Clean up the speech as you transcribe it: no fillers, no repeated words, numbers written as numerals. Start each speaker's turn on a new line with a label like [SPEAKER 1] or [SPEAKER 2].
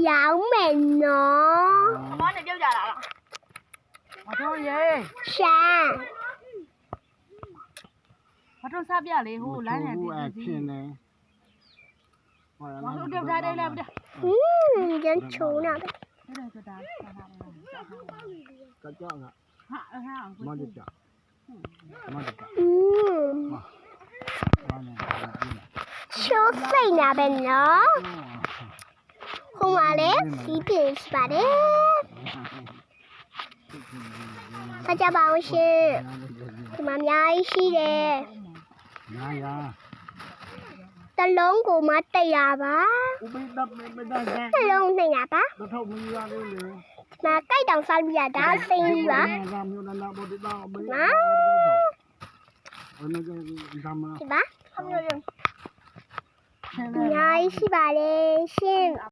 [SPEAKER 1] ရောင်းမယ်နော်
[SPEAKER 2] အမနဲ့ပြောကြတာလားမတော်ရေ
[SPEAKER 1] ရှမ်း
[SPEAKER 2] မတော်စားပြလေဟိုလိုင်းနဲ့
[SPEAKER 3] အဲ့ဖြစ်နေဟောရ
[SPEAKER 2] အောင်တို့ထားတယ်လားဗျာ
[SPEAKER 1] ရန်ချိုးနာပဲ
[SPEAKER 2] အဲ့ဒါဆိုတာ
[SPEAKER 3] ကကြောက်ငါ
[SPEAKER 2] ဟာ
[SPEAKER 3] မဒစ်တာမဒစ်တာ
[SPEAKER 1] ချိုးစိတ်နာပဲနော်ဟိုမှာလေစီးပြင်းရှိပါတယ်ခကြပါဦးရှင်ဒီမှာအများကြီးရှိတယ်
[SPEAKER 3] 900
[SPEAKER 1] တလုံးကိုမှ100ပါ
[SPEAKER 3] ဥပိတပ်မဒါ
[SPEAKER 1] တလုံး200ပါ
[SPEAKER 3] တော့ထောက်မရလေးလေ
[SPEAKER 1] မကြိုက်တောင်စားလို့ရတာစိမ့်ကြီးပါ
[SPEAKER 3] မျိုးနာဘောတတောမေး
[SPEAKER 1] နော်
[SPEAKER 3] အဲ့ဒါကဒါမှ
[SPEAKER 1] ဒီပါအများကြီးရှိပါလေရှင်